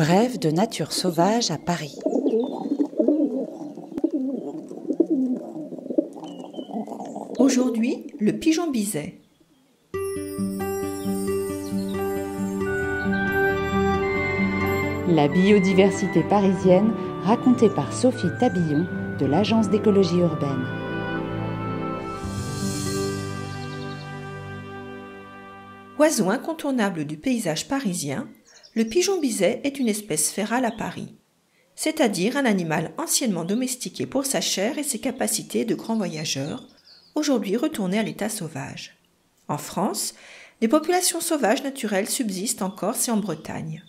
Brève de nature sauvage à Paris. Aujourd'hui, le pigeon biset. La biodiversité parisienne racontée par Sophie Tabillon de l'Agence d'écologie urbaine. Oiseau incontournable du paysage parisien, le pigeon biset est une espèce férale à Paris, c'est-à-dire un animal anciennement domestiqué pour sa chair et ses capacités de grand voyageur, aujourd'hui retourné à l'état sauvage. En France, des populations sauvages naturelles subsistent en Corse et en Bretagne.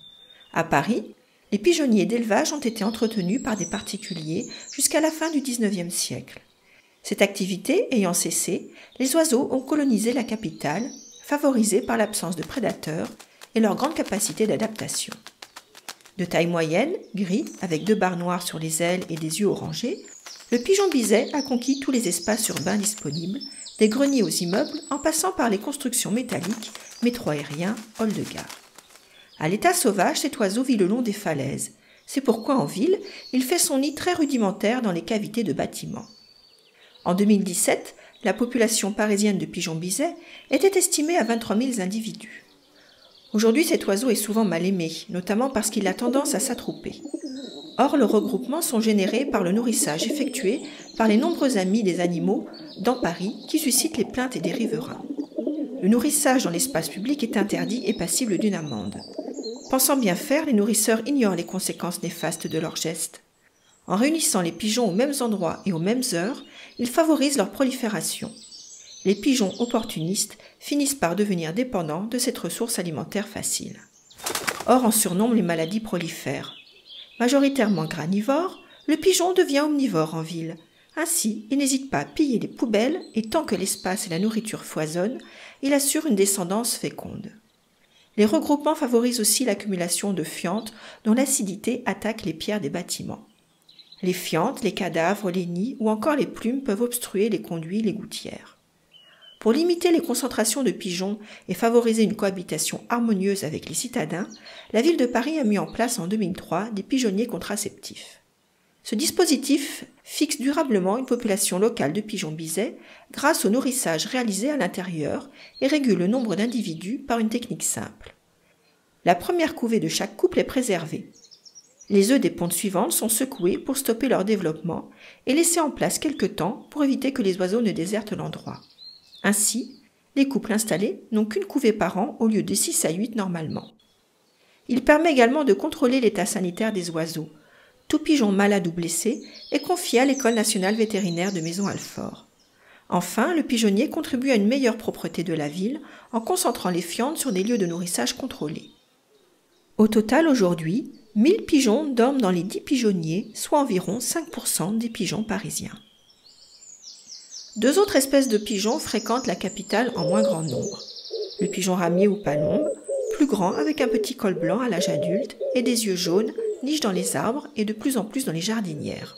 À Paris, les pigeonniers d'élevage ont été entretenus par des particuliers jusqu'à la fin du XIXe siècle. Cette activité ayant cessé, les oiseaux ont colonisé la capitale, favorisés par l'absence de prédateurs et leur grande capacité d'adaptation. De taille moyenne, gris, avec 2 barres noires sur les ailes et des yeux orangés, le pigeon biset a conquis tous les espaces urbains disponibles, des greniers aux immeubles en passant par les constructions métalliques, métro aériens, halls de gare. À l'état sauvage, cet oiseau vit le long des falaises. C'est pourquoi en ville, il fait son nid très rudimentaire dans les cavités de bâtiments. En 2017, la population parisienne de pigeons biset était estimée à 23 000 individus. Aujourd'hui, cet oiseau est souvent mal aimé, notamment parce qu'il a tendance à s'attrouper. Or, leurs regroupements sont générés par le nourrissage effectué par les nombreux amis des animaux dans Paris qui suscitent les plaintes des riverains. Le nourrissage dans l'espace public est interdit et passible d'une amende. Pensant bien faire, les nourrisseurs ignorent les conséquences néfastes de leurs gestes. En réunissant les pigeons aux mêmes endroits et aux mêmes heures, ils favorisent leur prolifération. Les pigeons opportunistes finissent par devenir dépendants de cette ressource alimentaire facile. Or, en surnombre, les maladies prolifèrent. Majoritairement granivore, le pigeon devient omnivore en ville. Ainsi, il n'hésite pas à piller les poubelles et tant que l'espace et la nourriture foisonnent, il assure une descendance féconde. Les regroupements favorisent aussi l'accumulation de fientes dont l'acidité attaque les pierres des bâtiments. Les fientes, les cadavres, les nids ou encore les plumes peuvent obstruer les conduits, les gouttières. Pour limiter les concentrations de pigeons et favoriser une cohabitation harmonieuse avec les citadins, la ville de Paris a mis en place en 2003 des pigeonniers contraceptifs. Ce dispositif fixe durablement une population locale de pigeons biset grâce au nourrissage réalisé à l'intérieur et régule le nombre d'individus par une technique simple. La première couvée de chaque couple est préservée. Les œufs des pontes suivantes sont secoués pour stopper leur développement et laissés en place quelque temps pour éviter que les oiseaux ne désertent l'endroit. Ainsi, les couples installés n'ont qu'une couvée par an au lieu de 6 à 8 normalement. Il permet également de contrôler l'état sanitaire des oiseaux. Tout pigeon malade ou blessé est confié à l'École nationale vétérinaire de Maisons-Alfort. Enfin, le pigeonnier contribue à une meilleure propreté de la ville en concentrant les fientes sur des lieux de nourrissage contrôlés. Au total, aujourd'hui, 1000 pigeons dorment dans les 10 pigeonniers, soit environ 5% des pigeons parisiens. 2 autres espèces de pigeons fréquentent la capitale en moins grand nombre. Le pigeon ramier ou palombe, plus grand avec un petit col blanc à l'âge adulte et des yeux jaunes, niche dans les arbres et de plus en plus dans les jardinières.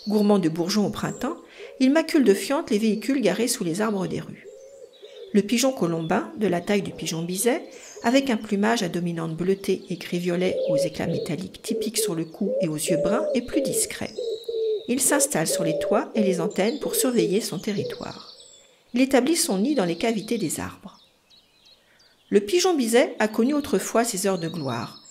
Gourmand de bourgeons au printemps, il macule de fientes les véhicules garés sous les arbres des rues. Le pigeon colombin, de la taille du pigeon biset, avec un plumage à dominante bleutée et gris-violet aux éclats métalliques typiques sur le cou et aux yeux bruns, est plus discret. Il s'installe sur les toits et les antennes pour surveiller son territoire. Il établit son nid dans les cavités des arbres. Le pigeon biset a connu autrefois ses heures de gloire.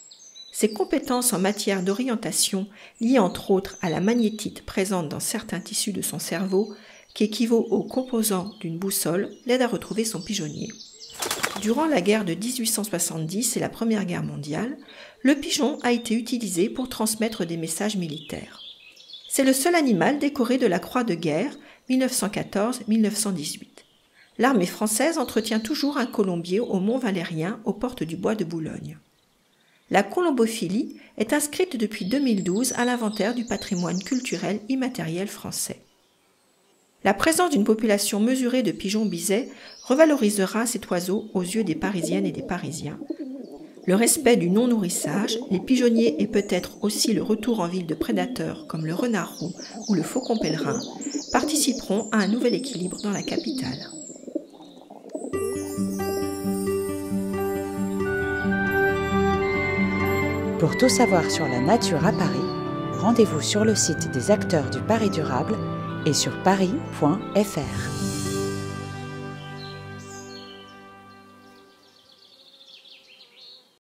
Ses compétences en matière d'orientation, liées entre autres à la magnétite présente dans certains tissus de son cerveau, qui équivaut aux composants d'une boussole, l'aident à retrouver son pigeonnier. Durant la guerre de 1870 et la Première Guerre mondiale, le pigeon a été utilisé pour transmettre des messages militaires. C'est le seul animal décoré de la Croix de guerre 1914-1918. L'armée française entretient toujours un colombier au Mont Valérien, aux portes du bois de Boulogne. La colombophilie est inscrite depuis 2012 à l'inventaire du patrimoine culturel immatériel français. La présence d'une population mesurée de pigeons biset revalorisera cet oiseau aux yeux des Parisiennes et des Parisiens. Le respect du non-nourrissage, les pigeonniers et peut-être aussi le retour en ville de prédateurs comme le renard roux ou le faucon pèlerin participeront à un nouvel équilibre dans la capitale. Pour tout savoir sur la nature à Paris, rendez-vous sur le site des acteurs du Paris durable et sur paris.fr.